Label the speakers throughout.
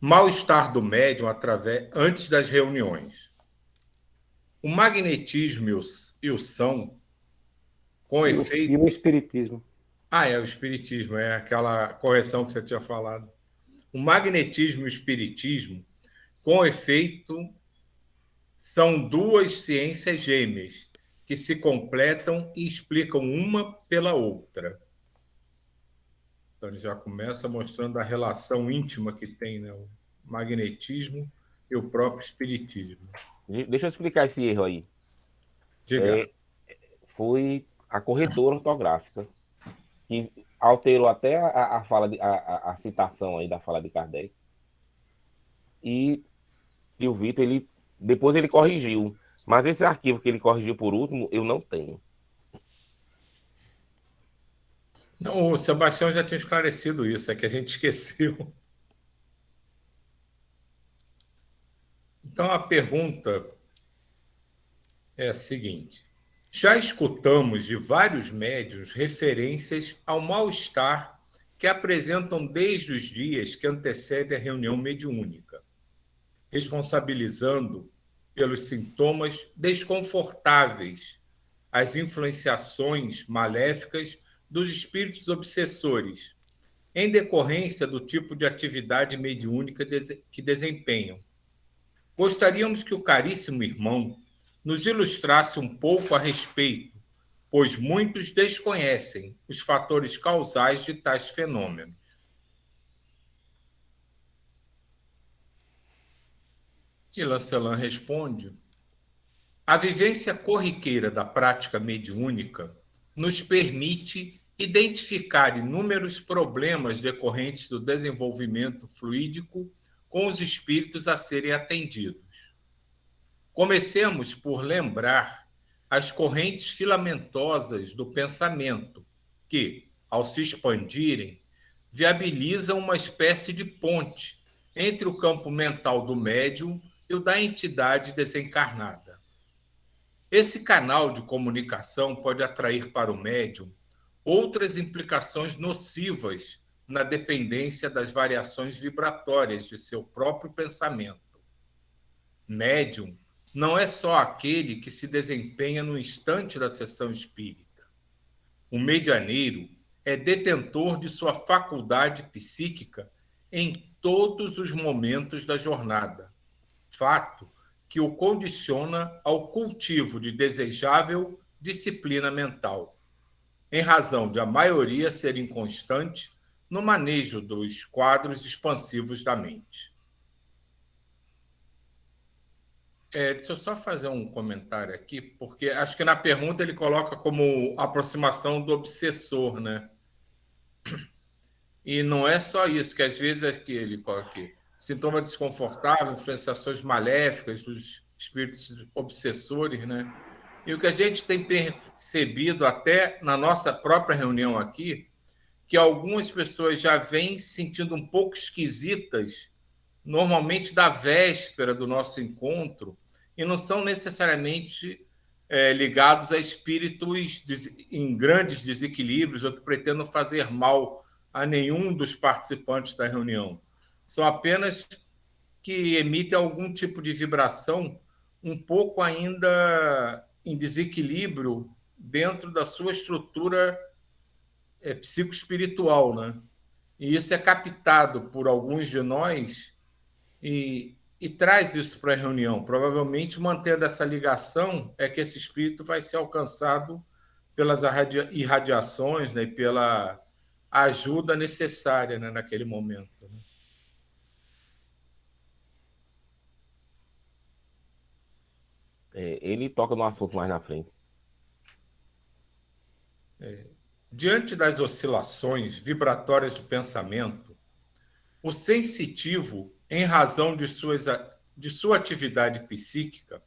Speaker 1: Mal-estar do médium antes das reuniões. O magnetismo e o são, com
Speaker 2: E
Speaker 1: efeito.
Speaker 2: o espiritismo?
Speaker 1: Ah, é o espiritismo, é aquela correção que você tinha falado. O magnetismo e o espiritismo, com efeito, são duas ciências gêmeas que se completam e explicam uma pela outra. Então, ele já começa mostrando a relação íntima que tem, né, o magnetismo e o próprio espiritismo.
Speaker 2: Deixa eu explicar esse erro aí.
Speaker 1: Diga.
Speaker 2: É, foi a corretora ortográfica que alterou até a fala a citação aí da fala de Kardec. E o Vitor, depois ele corrigiu. Mas esse arquivo que ele corrigiu por último, eu não tenho.
Speaker 1: Não, o Sebastião já tinha esclarecido isso, é que a gente esqueceu. Então, a pergunta é a seguinte: já escutamos de vários médiuns referências ao mal-estar que apresentam desde os dias que antecedem a reunião mediúnica, responsabilizando pelos sintomas desconfortáveis as influenciações maléficas dos espíritos obsessores, em decorrência do tipo de atividade mediúnica que desempenham. Gostaríamos que o caríssimo irmão nos ilustrasse um pouco a respeito, pois muitos desconhecem os fatores causais de tais fenômenos. E Lancelin responde: a vivência corriqueira da prática mediúnica nos permite identificar inúmeros problemas decorrentes do desenvolvimento fluídico com os espíritos a serem atendidos. Comecemos por lembrar as correntes filamentosas do pensamento, que, ao se expandirem, viabilizam uma espécie de ponte entre o campo mental do médium e o da entidade desencarnada. Esse canal de comunicação pode atrair para o médium outras implicações nocivas na dependência das variações vibratórias de seu próprio pensamento. Médium não é só aquele que se desempenha no instante da sessão espírita. O medianeiro é detentor de sua faculdade psíquica em todos os momentos da jornada, fato que o condiciona ao cultivo de desejável disciplina mental, em razão de a maioria ser inconstante no manejo dos quadros expansivos da mente. Deixa eu só fazer um comentário aqui, porque acho que na pergunta ele coloca como aproximação do obsessor, né? E não é só isso, que às vezes é que ele coloca aqui. Sintoma desconfortável, influenciações maléficas dos espíritos obsessores, né? E o que a gente tem percebido até na nossa própria reunião aqui, que algumas pessoas já vêm se sentindo um pouco esquisitas, normalmente da véspera do nosso encontro, e não são necessariamente ligados a espíritos em grandes desequilíbrios ou que pretendam fazer mal a nenhum dos participantes da reunião. São apenas que emitem algum tipo de vibração um pouco ainda em desequilíbrio dentro da sua estrutura psicoespiritual, né? E isso é captado por alguns de nós e traz isso para a reunião. Provavelmente, mantendo essa ligação, é que esse espírito vai ser alcançado pelas irradiações, né, e pela ajuda necessária, né, naquele momento. Né?
Speaker 2: Ele toca no assunto mais na frente.
Speaker 1: Diante das oscilações vibratórias do pensamento, o sensitivo, em razão de sua atividade psíquica,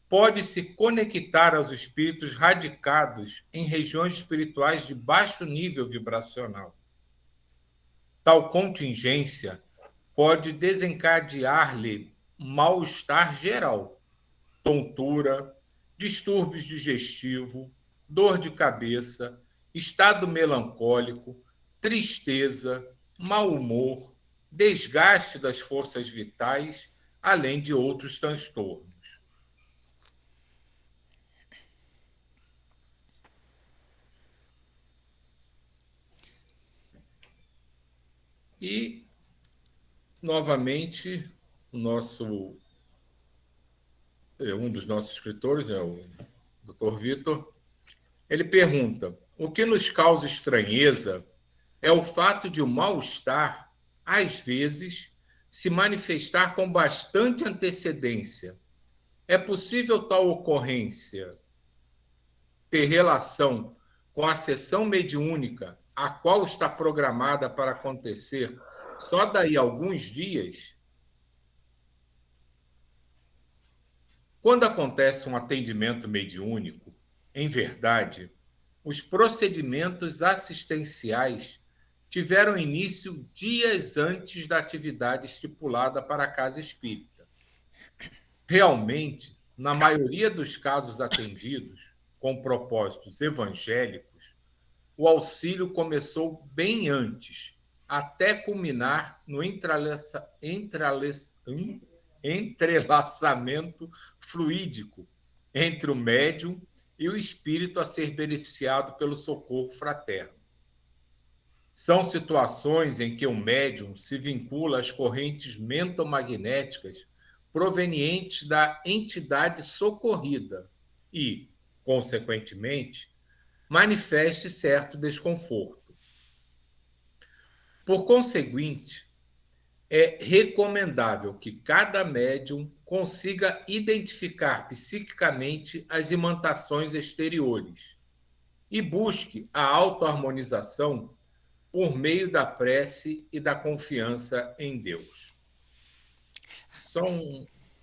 Speaker 1: pode se conectar aos espíritos radicados em regiões espirituais de baixo nível vibracional. Tal contingência pode desencadear-lhe mal-estar geral, tontura, distúrbios digestivos, dor de cabeça, estado melancólico, tristeza, mau humor, desgaste das forças vitais, além de outros transtornos. E, novamente, um dos nossos escritores, né, o Dr. Vitor, ele pergunta: o que nos causa estranheza é o fato de o mal-estar, às vezes, se manifestar com bastante antecedência. É possível tal ocorrência ter relação com a sessão mediúnica, a qual está programada para acontecer só daí a alguns dias? Quando acontece um atendimento mediúnico, em verdade, os procedimentos assistenciais tiveram início dias antes da atividade estipulada para a casa espírita. Realmente, na maioria dos casos atendidos, com propósitos evangélicos, o auxílio começou bem antes, até culminar no entrelaçamento fluídico entre o médium e o espírito a ser beneficiado pelo socorro fraterno. São situações em que o médium se vincula às correntes mentomagnéticas provenientes da entidade socorrida e, consequentemente, manifeste certo desconforto. Por conseguinte, é recomendável que cada médium consiga identificar psiquicamente as imantações exteriores e busque a autoharmonização por meio da prece e da confiança em Deus. Só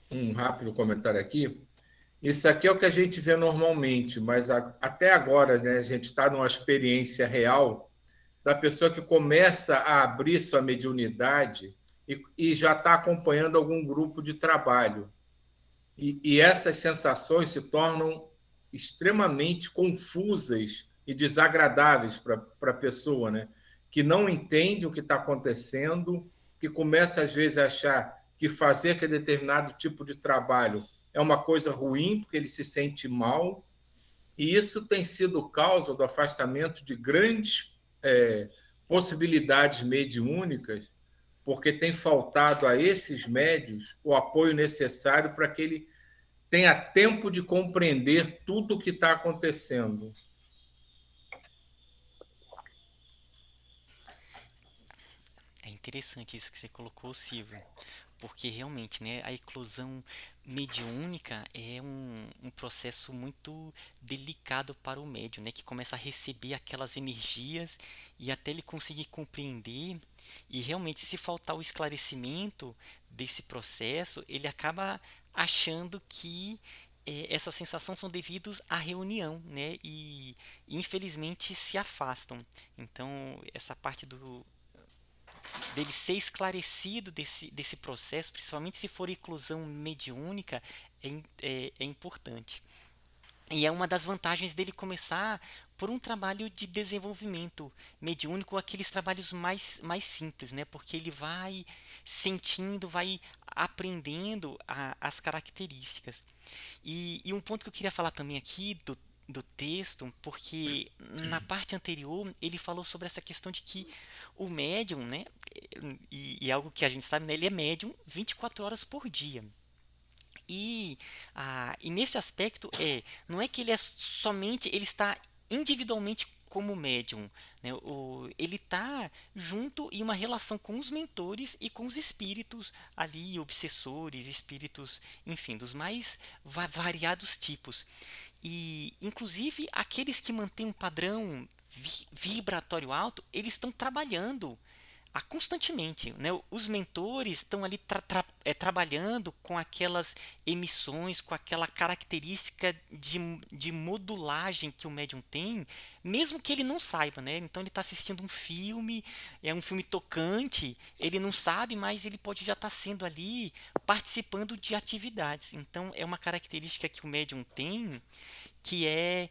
Speaker 1: um rápido comentário aqui. Isso aqui é o que a gente vê normalmente, mas até agora, né, a gente está numa experiência real da pessoa que começa a abrir sua mediunidade e já está acompanhando algum grupo de trabalho. E essas sensações se tornam extremamente confusas e desagradáveis para a pessoa, né? Que não entende o que está acontecendo, que começa, às vezes, a achar que fazer aquele determinado tipo de trabalho é uma coisa ruim, porque ele se sente mal, e isso tem sido causa do afastamento de grandes possibilidades mediúnicas, porque tem faltado a esses médios o apoio necessário para que ele tenha tempo de compreender tudo o que está acontecendo.
Speaker 3: É interessante isso que você colocou, Silvio, porque realmente, né, a eclosão mediúnica é um processo muito delicado para o médium, né, que começa a receber aquelas energias e até ele conseguir compreender, e realmente se faltar o esclarecimento desse processo, ele acaba achando que essas sensações são devidos à reunião, né, e infelizmente se afastam. Então, essa parte dele ser esclarecido desse processo, principalmente se for inclusão mediúnica, é importante. E é uma das vantagens dele começar por um trabalho de desenvolvimento mediúnico, aqueles trabalhos mais simples, né? Porque ele vai sentindo, vai aprendendo as características. E um ponto que eu queria falar também aqui do texto, porque na parte anterior ele falou sobre essa questão de que o médium, né, e algo que a gente sabe, né, ele é médium 24 horas por dia. E nesse aspecto não é que ele é somente, ele está individualmente como médium, né? Ele está junto em uma relação com os mentores e com os espíritos ali, obsessores, espíritos, enfim, dos mais variados tipos. E, inclusive, aqueles que mantêm um padrão vibratório alto, eles estão trabalhando constantemente, né? Os mentores estão ali trabalhando com aquelas emissões, com aquela característica de modulagem que o médium tem, mesmo que ele não saiba, né? Então ele está assistindo um filme, é um filme tocante, ele não sabe, mas ele pode já estar sendo ali participando de atividades. Então é uma característica que o médium tem, que é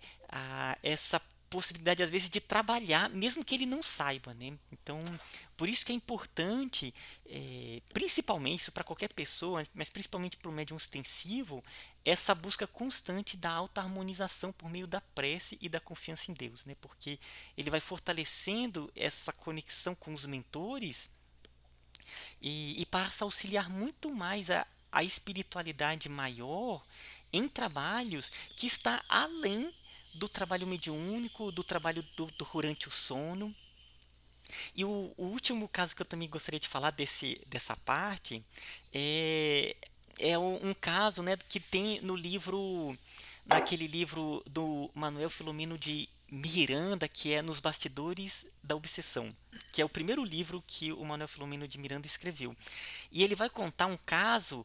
Speaker 3: essa possibilidade, às vezes, de trabalhar, mesmo que ele não saiba, né? Então, por isso que é importante, principalmente, isso para qualquer pessoa, mas principalmente para o médium ostensivo, essa busca constante da auto-harmonização por meio da prece e da confiança em Deus, né? Porque ele vai fortalecendo essa conexão com os mentores e passa a auxiliar muito mais a espiritualidade maior em trabalhos que está além do trabalho mediúnico, do trabalho durante o sono. E o último caso que eu também gostaria de falar dessa parte é, é um caso, né, que tem no livro, naquele livro do Manuel Filomeno de Miranda, que é Nos Bastidores da Obsessão, que é o primeiro livro que o Manuel Filomeno de Miranda escreveu. E ele vai contar um caso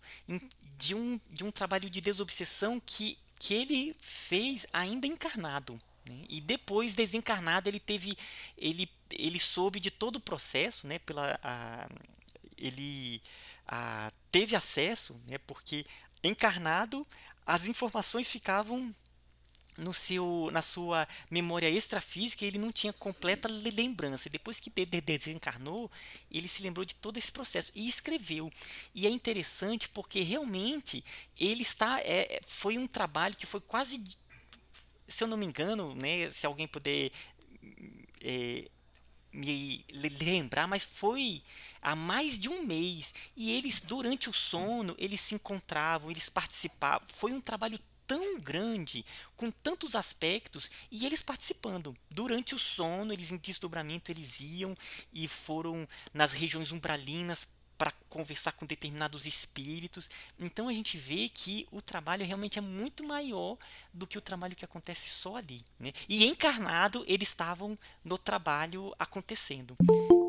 Speaker 3: de um trabalho de desobsessão que ele fez ainda encarnado, né? E depois, desencarnado, ele soube de todo o processo, né? Ele teve acesso, né? Porque encarnado as informações ficavam na sua memória extrafísica, ele não tinha completa lembrança. E depois que desencarnou, ele se lembrou de todo esse processo e escreveu. E é interessante porque realmente foi um trabalho que foi quase, se eu não me engano, né, se alguém puder é, me lembrar, mas foi há mais de um mês. E eles, durante o sono, eles se encontravam, eles participavam. Foi um trabalho tão grande, com tantos aspectos, e eles participando. Durante o sono, eles em desdobramento, eles iam e foram nas regiões umbralinas para conversar com determinados espíritos. Então a gente vê que o trabalho realmente é muito maior do que o trabalho que acontece só ali, né? E encarnado, eles estavam no trabalho acontecendo.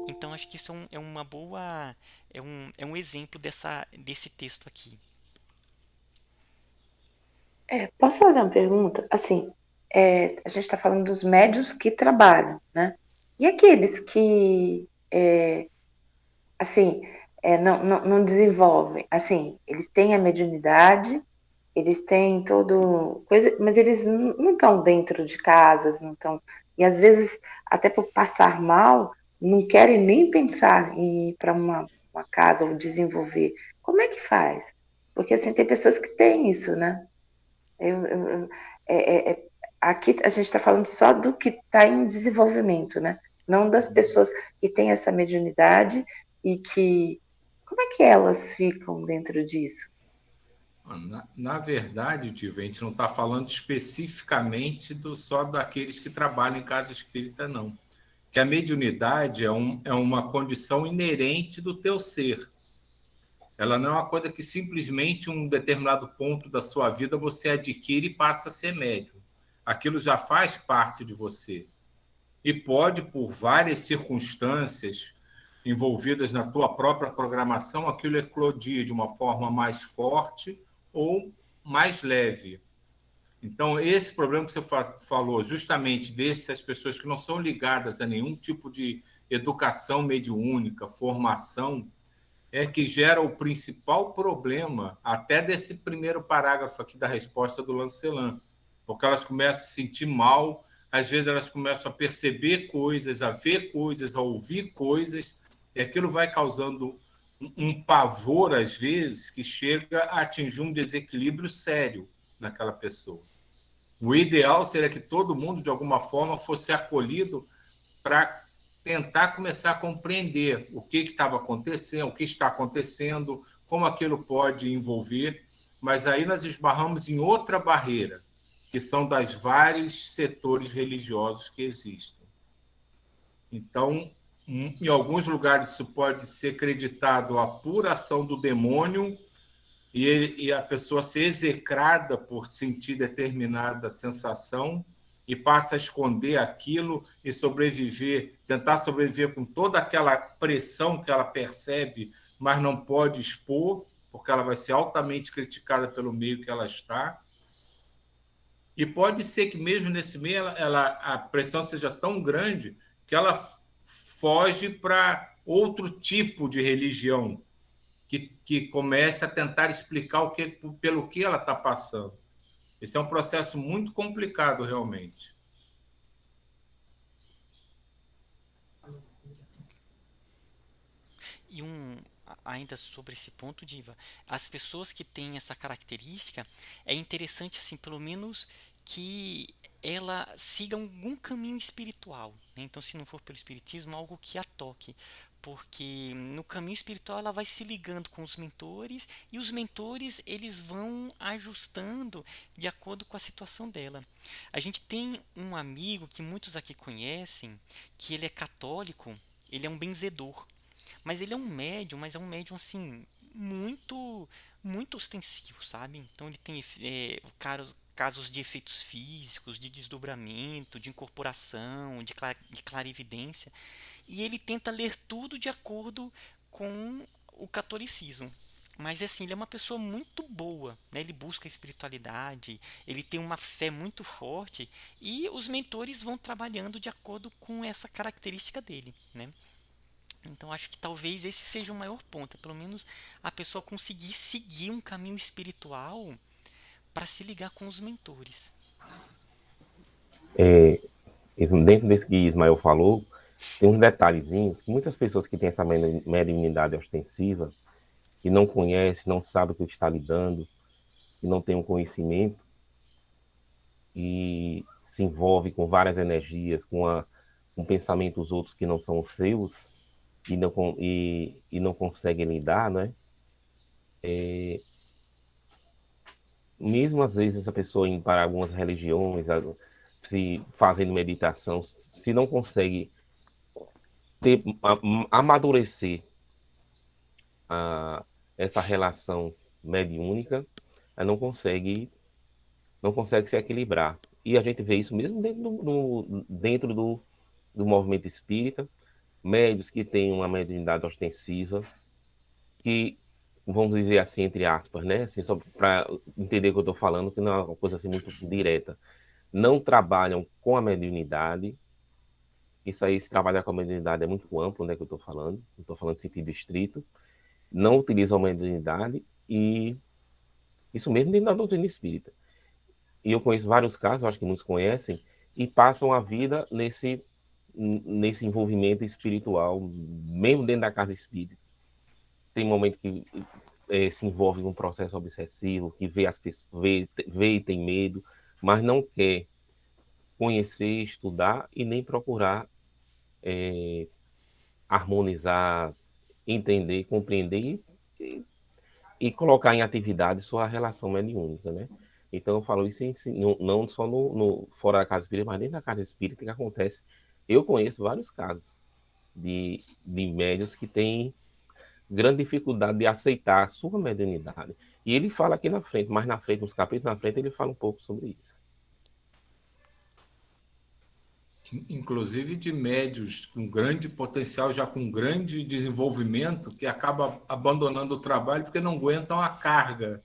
Speaker 3: Então acho que isso é uma boa, é um exemplo desse texto aqui.
Speaker 4: Posso fazer uma pergunta? Assim, a gente está falando dos médios que trabalham, né? E aqueles que, assim, não desenvolvem, assim, eles têm a mediunidade, eles têm todo coisa, mas eles não estão dentro de casas, não estão. E às vezes, até por passar mal, não querem nem pensar em ir para uma casa ou desenvolver. Como é que faz? Porque assim, tem pessoas que têm isso, né? Eu, aqui a gente está falando só do que está em desenvolvimento, né? Não das pessoas que têm essa mediunidade e que. Como é que elas ficam dentro disso?
Speaker 1: Na verdade, Tiva, a gente não está falando especificamente só daqueles que trabalham em casa espírita, não. Que a mediunidade é uma condição inerente do teu ser. Ela não é uma coisa que simplesmente um determinado ponto da sua vida você adquire e passa a ser médium. Aquilo já faz parte de você. E pode, por várias circunstâncias envolvidas na tua própria programação, aquilo eclodir de uma forma mais forte ou mais leve. Então, esse problema que você falou, justamente dessas pessoas que não são ligadas a nenhum tipo de educação mediúnica, formação, é que gera o principal problema até desse primeiro parágrafo aqui da resposta do Lancelin, porque elas começam a se sentir mal, às vezes elas começam a perceber coisas, a ver coisas, a ouvir coisas, e aquilo vai causando um pavor, às vezes, que chega a atingir um desequilíbrio sério naquela pessoa. O ideal seria que todo mundo, de alguma forma, fosse acolhido para tentar começar a compreender o que estava acontecendo, o que está acontecendo, como aquilo pode envolver, mas aí nós esbarramos em outra barreira, que são das vários setores religiosos que existem. Então, em alguns lugares isso pode ser acreditado à pura ação do demônio e a pessoa ser execrada por sentir determinada sensação e passa a esconder aquilo e sobreviver, tentar sobreviver com toda aquela pressão que ela percebe, mas não pode expor, porque ela vai ser altamente criticada pelo meio que ela está. E pode ser que mesmo nesse meio a pressão seja tão grande que ela foge para outro tipo de religião, que comece a tentar explicar pelo que ela está passando. Esse é um processo muito complicado, realmente.
Speaker 3: ainda sobre esse ponto, Diva, as pessoas que têm essa característica, é interessante, assim, pelo menos que ela siga algum caminho espiritual, né? Então, se não for pelo espiritismo, algo que a toque. Porque no caminho espiritual ela vai se ligando com os mentores e os mentores eles vão ajustando de acordo com a situação dela. A gente tem um amigo que muitos aqui conhecem, que ele é católico, ele é um benzedor. Mas ele é um médium, mas é um médium assim, muito ostensivo, sabe? Então ele tem casos de efeitos físicos, de desdobramento, de incorporação, de clarividência. E ele tenta ler tudo de acordo com o catolicismo. Mas assim, ele é uma pessoa muito boa, né? Ele busca a espiritualidade, ele tem uma fé muito forte e os mentores vão trabalhando de acordo com essa característica dele, né? Então acho que talvez esse seja o maior ponto, é pelo menos a pessoa conseguir seguir um caminho espiritual para se ligar com os mentores.
Speaker 2: Dentro desse que Ismael falou, tem uns detalhezinhos que muitas pessoas que têm essa mediunidade ostensiva, que não conhecem, não sabem o que está lidando, que não tem um conhecimento e se envolve com várias energias, com pensamentos outros que não são os seus e não conseguem lidar, né? Mesmo às vezes essa pessoa indo para algumas religiões, se fazendo meditação, se não consegue amadurecer essa relação mediúnica, ela não consegue se equilibrar. E a gente vê isso mesmo dentro do movimento espírita, médios que têm uma mediunidade ostensiva, que, vamos dizer assim, entre aspas, né? Assim, só para entender o que eu estou falando, que não é uma coisa assim muito direta. Não trabalham com a mediunidade. Isso aí, se trabalhar com a mediunidade é muito amplo, né? Que eu estou falando. Não estou falando em sentido estrito. Não utilizam a mediunidade e isso mesmo dentro da doutrina espírita. E eu conheço vários casos, acho que muitos conhecem, e passam a vida nesse envolvimento espiritual, mesmo dentro da casa espírita. Tem momento que se envolve num processo obsessivo, que vê as pessoas, vê e tem medo, mas não quer conhecer, estudar e nem procurar harmonizar, entender, compreender e colocar em atividade sua relação mediúnica, né? Então eu falo isso não só fora da casa espírita, mas dentro da casa espírita que acontece. Eu conheço vários casos de médios que têm grande dificuldade de aceitar a sua mediunidade. E ele fala aqui na frente, mais na frente, nos capítulos na frente, ele fala um pouco sobre isso.
Speaker 1: Inclusive de médios com grande potencial, já com grande desenvolvimento, que acaba abandonando o trabalho porque não aguentam a carga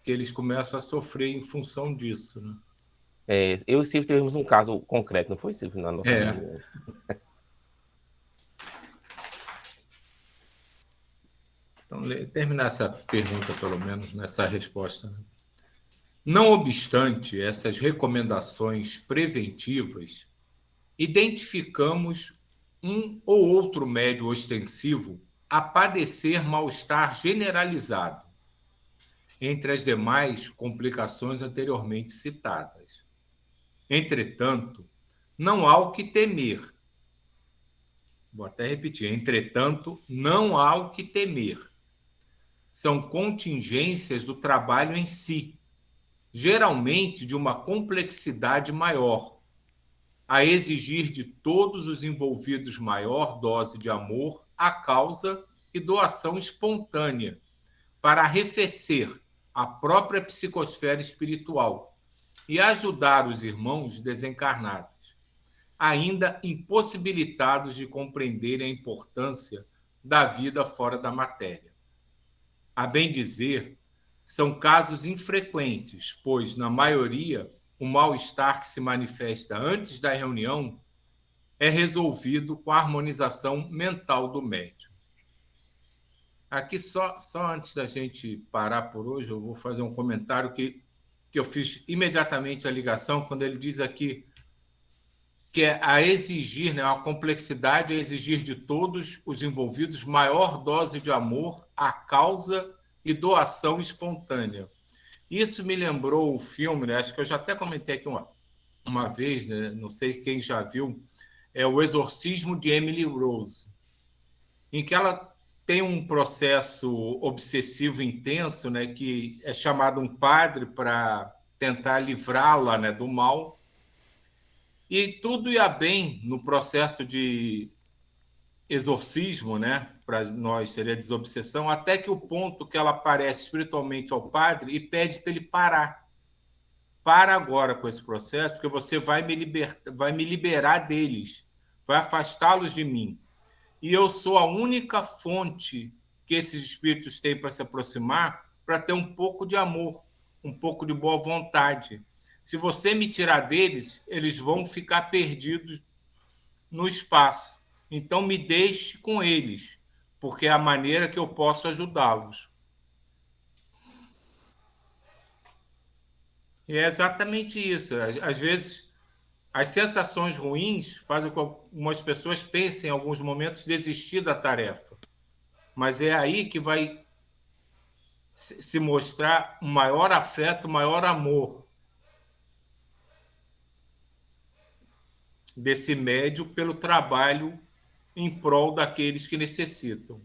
Speaker 1: que eles começam a sofrer em função disso, né?
Speaker 2: Eu e o Silvio tivemos um caso concreto, não foi, Silvio, na nossa reunião?
Speaker 1: Então, terminar essa pergunta, pelo menos, nessa resposta, né? Não obstante essas recomendações preventivas, identificamos um ou outro médio ostensivo a padecer mal-estar generalizado, entre as demais complicações anteriormente citadas. Entretanto, não há o que temer. Vou até repetir. Entretanto, não há o que temer. São contingências do trabalho em si, geralmente de uma complexidade maior, a exigir de todos os envolvidos maior dose de amor à causa e doação espontânea para arrefecer a própria psicosfera espiritual e ajudar os irmãos desencarnados, ainda impossibilitados de compreenderem a importância da vida fora da matéria. A bem dizer, são casos infrequentes, pois, na maioria, o mal-estar que se manifesta antes da reunião é resolvido com a harmonização mental do médium. Aqui, só antes da gente parar por hoje, eu vou fazer um comentário que eu fiz imediatamente a ligação, quando ele diz aqui que é a exigir, né, a complexidade é exigir de todos os envolvidos maior dose de amor à causa e doação espontânea. Isso me lembrou o filme, né, acho que eu já até comentei aqui uma vez, né, não sei quem já viu, é O Exorcismo de Emily Rose, em que ela tem um processo obsessivo intenso, né, que é chamado um padre para tentar livrá-la, né, do mal, e tudo ia bem no processo de exorcismo, né? Para nós seria desobsessão, até que o ponto que ela aparece espiritualmente ao padre e pede para ele parar. Para agora com esse processo, porque você vai me liberar deles, vai afastá-los de mim. E eu sou a única fonte que esses espíritos têm para se aproximar, para ter um pouco de amor, um pouco de boa vontade. Se você me tirar deles, eles vão ficar perdidos no espaço. Então me deixe com eles, porque é a maneira que eu posso ajudá-los. E é exatamente isso. Às vezes, as sensações ruins fazem com que algumas pessoas pensem, em alguns momentos, desistir da tarefa. Mas é aí que vai se mostrar um maior afeto, um maior amor desse médio pelo trabalho em prol daqueles que necessitam.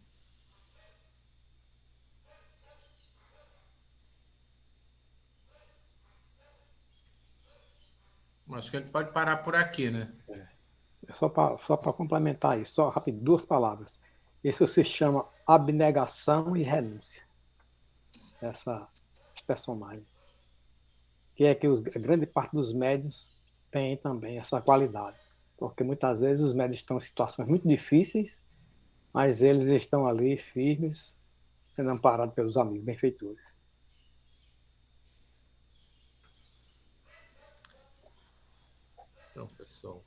Speaker 1: Acho que a gente pode parar por aqui, né?
Speaker 5: Só para complementar isso, só rápido, 2 palavras. Isso se chama abnegação e renúncia. Esse personagem. Que é que a grande parte dos médios tem também essa qualidade. Porque muitas vezes os médios estão em situações muito difíceis, mas eles estão ali firmes, sendo amparados pelos amigos, benfeitores.
Speaker 1: Então, pessoal.